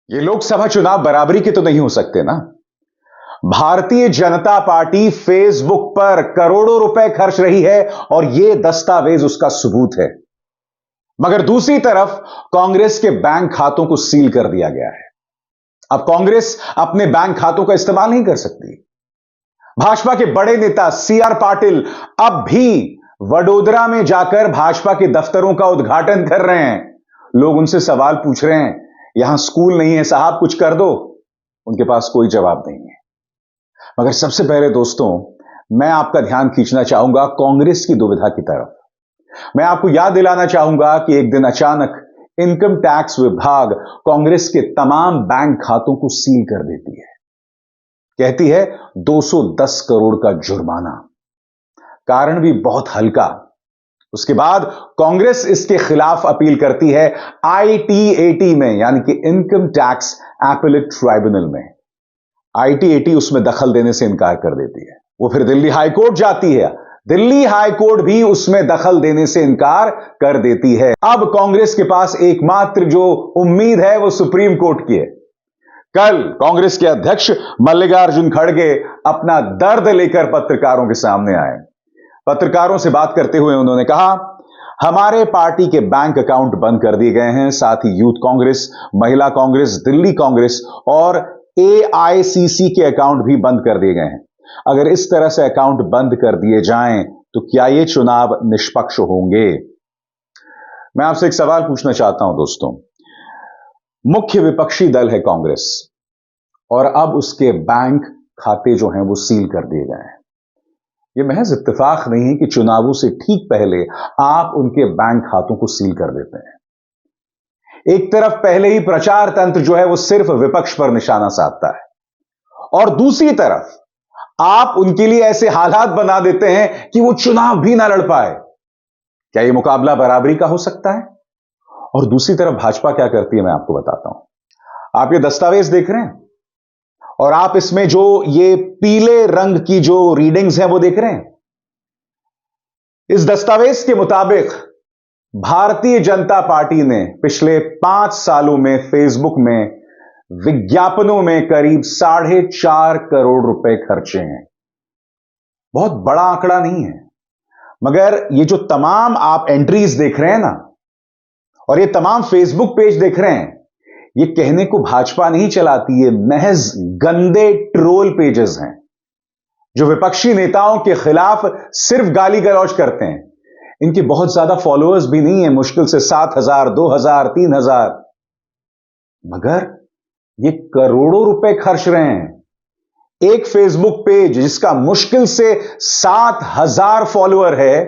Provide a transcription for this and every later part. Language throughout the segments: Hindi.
ये लोकसभा चुनाव बराबरी के तो नहीं हो सकते ना। भारतीय जनता पार्टी फेसबुक पर करोड़ों रुपए खर्च रही है और यह दस्तावेज उसका सबूत है। मगर दूसरी तरफ कांग्रेस के बैंक खातों को सील कर दिया गया है। अब कांग्रेस अपने बैंक खातों का इस्तेमाल नहीं कर सकती। भाजपा के बड़े नेता सीआर पाटिल अब भी वडोदरा में जाकर भाजपा के दफ्तरों का उद्घाटन कर रहे हैं। लोग उनसे सवाल पूछ रहे हैं, यहां स्कूल नहीं है साहब, कुछ कर दो। उनके पास कोई जवाब नहीं है। मगर सबसे पहले दोस्तों, मैं आपका ध्यान खींचना चाहूंगा कांग्रेस की दुविधा की तरफ। मैं आपको याद दिलाना चाहूंगा कि एक दिन अचानक इनकम टैक्स विभाग कांग्रेस के तमाम बैंक खातों को सील कर देती है। कहती है 210 करोड़ का जुर्माना। कारण भी बहुत हल्का। उसके बाद कांग्रेस इसके खिलाफ अपील करती है ITAT में, यानी कि इनकम टैक्स एपेलेट ट्राइब्यूनल में। ITAT उसमें दखल देने से इनकार कर देती है। वो फिर दिल्ली हाईकोर्ट जाती है। दिल्ली हाईकोर्ट भी उसमें दखल देने से इनकार कर देती है। अब कांग्रेस के पास एकमात्र जो उम्मीद है वो सुप्रीम कोर्ट की है। कल कांग्रेस के अध्यक्ष मल्लिकार्जुन खड़गे अपना दर्द लेकर पत्रकारों के सामने आए। पत्रकारों से बात करते हुए उन्होंने कहा, हमारे पार्टी के बैंक अकाउंट बंद कर दिए गए हैं, साथ ही यूथ कांग्रेस, महिला कांग्रेस, दिल्ली कांग्रेस और AICC के अकाउंट भी बंद कर दिए गए हैं। अगर इस तरह से अकाउंट बंद कर दिए जाएं तो क्या ये चुनाव निष्पक्ष होंगे? मैं आपसे एक सवाल पूछना चाहता हूं दोस्तों। मुख्य विपक्षी दल है कांग्रेस और अब उसके बैंक खाते जो हैं वो सील कर दिए गए हैं। यह महज इत्तेफाक नहीं है कि चुनावों से ठीक पहले आप उनके बैंक खातों को सील कर देते हैं। एक तरफ पहले ही प्रचार तंत्र जो है वो सिर्फ विपक्ष पर निशाना साधता है और दूसरी तरफ आप उनके लिए ऐसे हालात बना देते हैं कि वो चुनाव भी ना लड़ पाए। क्या यह मुकाबला बराबरी का हो सकता है? और दूसरी तरफ भाजपा क्या करती है, मैं आपको बताता हूं। आप ये दस्तावेज देख रहे हैं और आप इसमें जो ये पीले रंग की जो रीडिंग्स हैं वो देख रहे हैं। इस दस्तावेज के मुताबिक भारतीय जनता पार्टी ने पिछले 5 सालों में फेसबुक में विज्ञापनों में करीब 4.5 करोड़ रुपए खर्चे हैं। बहुत बड़ा आंकड़ा नहीं है, मगर ये जो तमाम आप एंट्रीज देख रहे हैं ना, और ये तमाम फेसबुक पेज देख रहे हैं, ये कहने को भाजपा नहीं चलाती, ये महज गंदे ट्रोल पेजेस हैं जो विपक्षी नेताओं के खिलाफ सिर्फ गाली गलौज करते हैं। इनके बहुत ज्यादा फॉलोअर्स भी नहीं है, मुश्किल से 7,000, 2,000, 3,000, मगर ये करोड़ों रुपए खर्च रहे हैं। एक फेसबुक पेज जिसका मुश्किल से 7,000 फॉलोअर है,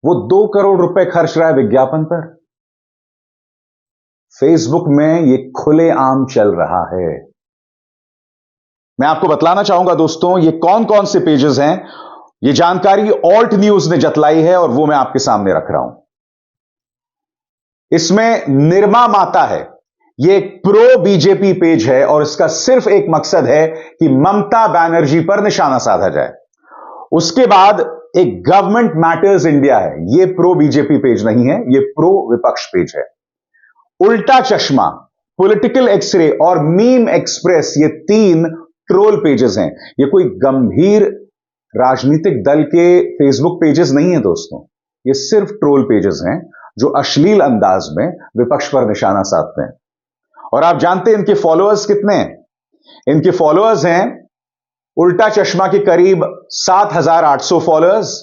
वो 2 करोड़ रुपए खर्च रहा है विज्ञापन पर। फेसबुक में ये खुलेआम चल रहा है। मैं आपको बतलाना चाहूंगा दोस्तों, ये कौन कौन से पेजेस हैं। ये जानकारी ऑल्ट न्यूज ने जतलाई है और वो मैं आपके सामने रख रहा हूं। इसमें निर्मा माता है, ये एक प्रो बीजेपी पेज है और इसका सिर्फ एक मकसद है कि ममता बनर्जी पर निशाना साधा जाए। उसके बाद एक गवर्नमेंट मैटर्स इंडिया है, ये प्रो बीजेपी पेज नहीं है, ये प्रो विपक्ष पेज है। उल्टा चश्मा, पॉलिटिकल एक्सरे और मीम एक्सप्रेस, ये 3 ट्रोल पेजेस हैं। ये कोई गंभीर राजनीतिक दल के फेसबुक पेजेस नहीं है दोस्तों, ये सिर्फ ट्रोल पेजेस हैं जो अश्लील अंदाज में विपक्ष पर निशाना साधते हैं। और आप जानते हैं इनके फॉलोअर्स कितने हैं? इनके फॉलोअर्स हैं उल्टा चश्मा के करीब 7,800 फॉलोअर्स,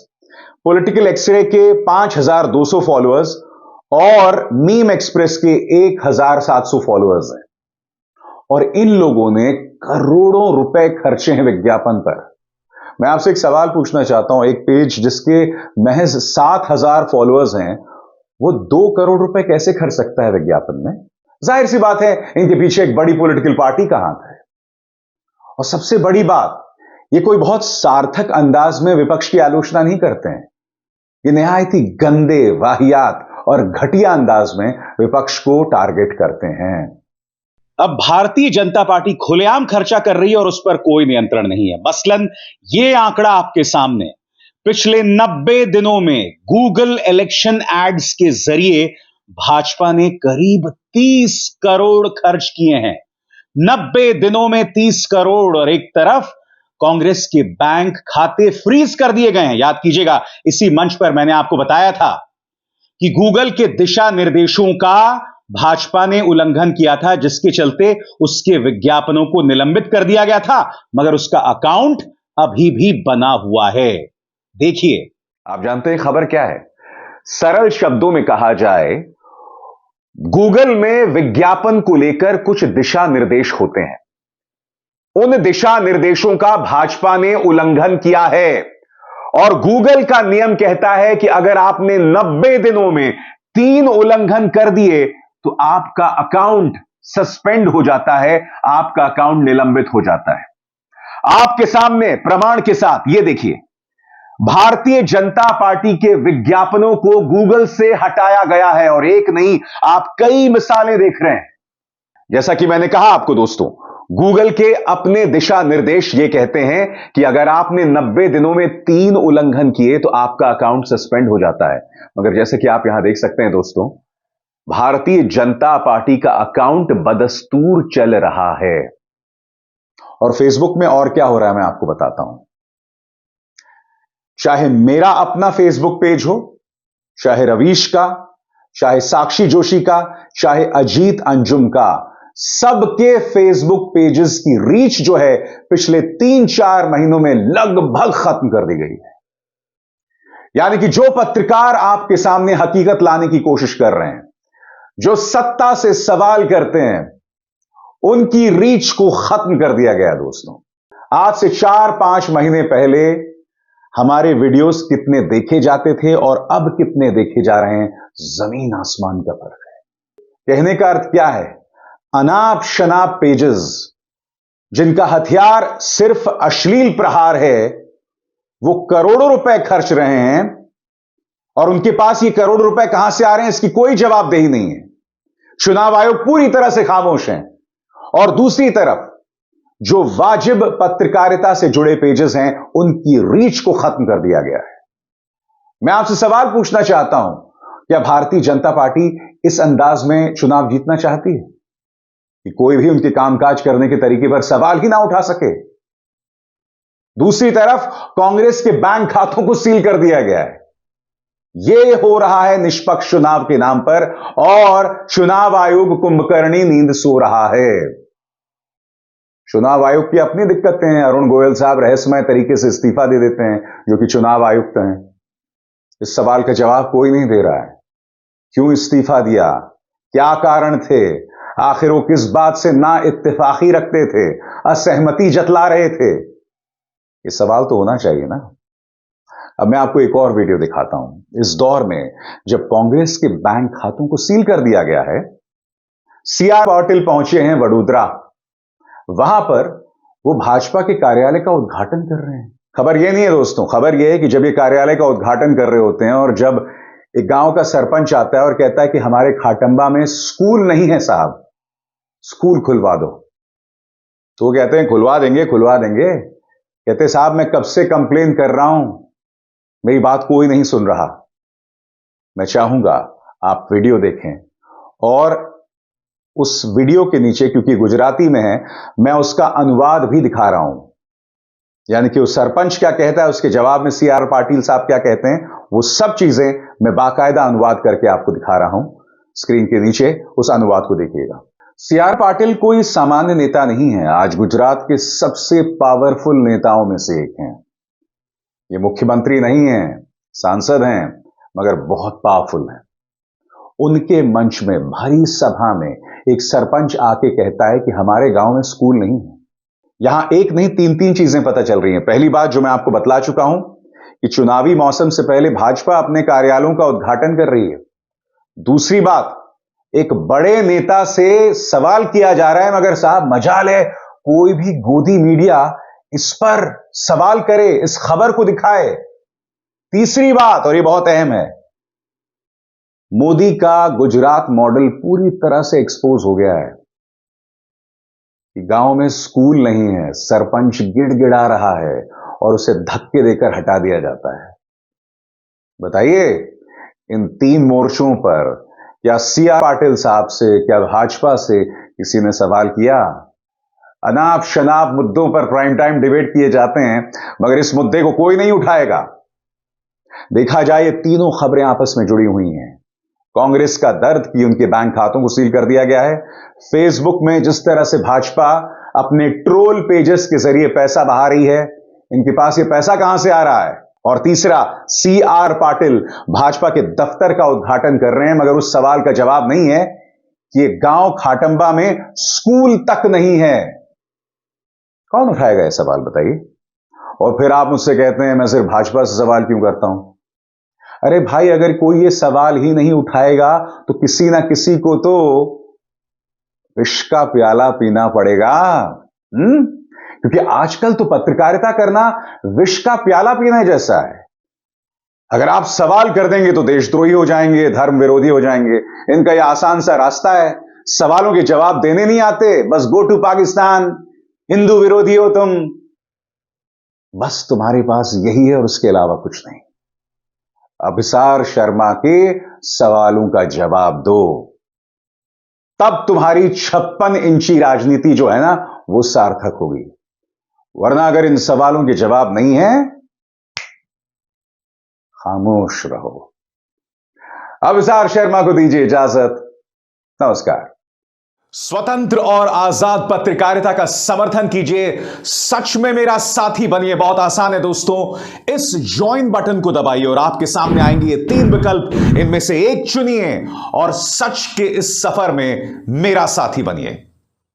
पॉलिटिकल एक्सरे के 5,200 फॉलोअर्स और मीम एक्सप्रेस के 1,700 फॉलोअर्स हैं। और इन लोगों ने करोड़ों रुपए खर्चे हैं विज्ञापन पर। मैं आपसे एक सवाल पूछना चाहता हूं, एक पेज जिसके महज 7,000 फॉलोअर्स हैं, वो 2 करोड़ रुपए कैसे खर्च सकता है विज्ञापन में? जाहिर सी बात है इनके पीछे एक बड़ी पॉलिटिकल पार्टी का हाथ है। और सबसे बड़ी बात, ये कोई बहुत सार्थक अंदाज में विपक्ष की आलोचना नहीं करते हैं। ये निहायत ही गंदे, वाहियात और घटिया अंदाज में विपक्ष को टारगेट करते हैं। अब भारतीय जनता पार्टी खुलेआम खर्चा कर रही है और उस पर कोई नियंत्रण नहीं है। मसलन ये आंकड़ा आपके सामने, पिछले 90 दिनों में गूगल इलेक्शन एड्स के जरिए भाजपा ने करीब 30 करोड़ खर्च किए हैं। 90 दिनों में 30 करोड़, और एक तरफ कांग्रेस के बैंक खाते फ्रीज कर दिए गए हैं। याद कीजिएगा, इसी मंच पर मैंने आपको बताया था कि गूगल के दिशा निर्देशों का भाजपा ने उल्लंघन किया था, जिसके चलते उसके विज्ञापनों को निलंबित कर दिया गया था, मगर उसका अकाउंट अभी भी बना हुआ है। देखिए, आप जानते हैं खबर क्या है? सरल शब्दों में कहा जाए, गूगल में विज्ञापन को लेकर कुछ दिशा निर्देश होते हैं। उन दिशा निर्देशों का भाजपा ने उल्लंघन किया है, और गूगल का नियम कहता है कि अगर आपने 90 दिनों में 3 उल्लंघन कर दिए तो आपका अकाउंट सस्पेंड हो जाता है, आपका अकाउंट निलंबित हो जाता है। आपके सामने प्रमाण के साथ ये देखिए, भारतीय जनता पार्टी के विज्ञापनों को गूगल से हटाया गया है, और एक नहीं, आप कई मिसालें देख रहे हैं। जैसा कि मैंने कहा आपको दोस्तों, गूगल के अपने दिशा निर्देश ये कहते हैं कि अगर आपने 90 दिनों में 3 उल्लंघन किए तो आपका अकाउंट सस्पेंड हो जाता है। मगर जैसे कि आप यहां देख सकते हैं दोस्तों, भारतीय जनता पार्टी का अकाउंट बदस्तूर चल रहा है। और फेसबुक में और क्या हो रहा है मैं आपको बताता हूं। चाहे मेरा अपना फेसबुक पेज हो, चाहे रवीश का, चाहे साक्षी जोशी का, चाहे अजीत अंजुम का, सबके फेसबुक पेजेस की रीच जो है पिछले 3-4 महीनों में लगभग खत्म कर दी गई है। यानी कि जो पत्रकार आपके सामने हकीकत लाने की कोशिश कर रहे हैं, जो सत्ता से सवाल करते हैं, उनकी रीच को खत्म कर दिया गया दोस्तों। आज से 4-5 महीने पहले हमारे वीडियोस कितने देखे जाते थे और अब कितने देखे जा रहे हैं, जमीन आसमान का फर्क है। कहने का अर्थ क्या है? अनाप शनाप पेजेस जिनका हथियार सिर्फ अश्लील प्रहार है, वो करोड़ों रुपए खर्च रहे हैं, और उनके पास ये करोड़ रुपए कहां से आ रहे हैं इसकी कोई जवाबदेही नहीं है। चुनाव आयोग पूरी तरह से खामोश है। और दूसरी तरफ जो वाजिब पत्रकारिता से जुड़े पेजेस हैं, उनकी रीच को खत्म कर दिया गया है। मैं आपसे सवाल पूछना चाहता हूं, क्या भारतीय जनता पार्टी इस अंदाज में चुनाव जीतना चाहती है कि कोई भी उनके कामकाज करने के तरीके पर सवाल ही ना उठा सके? दूसरी तरफ कांग्रेस के बैंक खातों को सील कर दिया गया है। यह हो रहा है निष्पक्ष चुनाव के नाम पर, और चुनाव आयोग कुंभकर्णी नींद सो रहा है। चुनाव आयोग की अपनी दिक्कतें हैं। अरुण गोयल साहब रहस्यमय तरीके से इस्तीफा दे देते हैं, जो कि चुनाव आयुक्त हैं। इस सवाल का जवाब कोई नहीं दे रहा है। क्यों इस्तीफा दिया? क्या कारण थे? आखिर वो किस बात से ना इत्तेफाकी रखते थे, असहमति जतला रहे थे? ये सवाल तो होना चाहिए ना। अब मैं आपको एक और वीडियो दिखाता हूं। इस दौर में जब कांग्रेस के बैंक खातों को सील कर दिया गया है, सीआर पाटिल पहुंचे हैं वडोदरा। वहां पर वो भाजपा के कार्यालय का उद्घाटन कर रहे हैं। खबर यह नहीं है दोस्तों, खबर यह है कि जब ये कार्यालय का उद्घाटन कर रहे होते हैं और जब एक गांव का सरपंच आता है और कहता है कि हमारे खाटंबा में स्कूल नहीं है साहब, स्कूल खुलवा दो, तो वो कहते हैं खुलवा देंगे खुलवा देंगे। कहते साहब मैं कब से कंप्लेन कर रहा हूं, मेरी बात कोई नहीं सुन रहा। मैं चाहूंगा आप वीडियो देखें, और उस वीडियो के नीचे, क्योंकि गुजराती में है, मैं उसका अनुवाद भी दिखा रहा हूं। यानी कि उस सरपंच क्या कहता है, उसके जवाब में सीआर पाटिल साहब क्या कहते हैं, वो सब चीजें मैं बाकायदा अनुवाद करके आपको दिखा रहा हूं। स्क्रीन के नीचे उस अनुवाद को देखिएगा। सीआर पाटिल कोई सामान्य नेता नहीं है, आज गुजरात के सबसे पावरफुल नेताओं में से एक हैं। ये मुख्यमंत्री नहीं है, सांसद हैं, मगर बहुत पावरफुल हैं। उनके मंच में, भरी सभा में एक सरपंच आके कहता है कि हमारे गांव में स्कूल नहीं है। यहां एक नहीं 3 चीजें पता चल रही हैं। पहली बात जो मैं आपको बतला चुका हूं कि चुनावी मौसम से पहले भाजपा अपने कार्यालयों का उद्घाटन कर रही है। दूसरी बात, एक बड़े नेता से सवाल किया जा रहा है, मगर साहब मजाल है कोई भी गोदी मीडिया इस पर सवाल करे, इस खबर को दिखाए। तीसरी बात, और यह बहुत अहम है, मोदी का गुजरात मॉडल पूरी तरह से एक्सपोज हो गया है कि गांव में स्कूल नहीं है, सरपंच गिड़गिड़ा रहा है और उसे धक्के देकर हटा दिया जाता है। बताइए, इन 3 मोर्चों पर क्या सीआर पाटिल साहब से, क्या भाजपा से किसी ने सवाल किया? अनाप शनाप मुद्दों पर प्राइम टाइम डिबेट किए जाते हैं, मगर इस मुद्दे को कोई नहीं उठाएगा। देखा जाए ये तीनों खबरें आपस में जुड़ी हुई हैं। कांग्रेस का दर्द कि उनके बैंक खातों को सील कर दिया गया है, फेसबुक में जिस तरह से भाजपा अपने ट्रोल पेजेस के जरिए पैसा बहा रही है, इनके पास ये पैसा कहां से आ रहा है। और तीसरा, CR पाटिल भाजपा के दफ्तर का उद्घाटन कर रहे हैं, मगर उस सवाल का जवाब नहीं है कि ये गांव खाटंबा में स्कूल तक नहीं है। कौन उठाएगा यह सवाल बताइए। और फिर आप मुझसे कहते हैं मैं सिर्फ भाजपा से सवाल क्यों करता हूं। अरे भाई, अगर कोई ये सवाल ही नहीं उठाएगा तो किसी ना किसी को तो विष का प्याला पीना पड़ेगा। क्योंकि आजकल तो पत्रकारिता करना विष का प्याला पीने जैसा है। अगर आप सवाल कर देंगे तो देशद्रोही हो जाएंगे, धर्म विरोधी हो जाएंगे। इनका यह आसान सा रास्ता है, सवालों के जवाब देने नहीं आते, बस गो टू पाकिस्तान, हिंदू विरोधी हो तुम, बस तुम्हारे पास यही है और उसके अलावा कुछ नहीं। अभिसार शर्मा के सवालों का जवाब दो, तब तुम्हारी 56 इंची राजनीति जो है ना वो सार्थक होगी। वरना अगर इन सवालों के जवाब नहीं है, खामोश रहो। अभिसार शर्मा को दीजिए इजाजत। नमस्कार। स्वतंत्र और आजाद पत्रकारिता का समर्थन कीजिए, सच में मेरा साथी बनिए। बहुत आसान है दोस्तों, इस ज्वाइन बटन को दबाइए और आपके सामने आएंगे ये 3 विकल्प, इनमें से एक चुनिए और सच के इस सफर में मेरा साथी बनिए।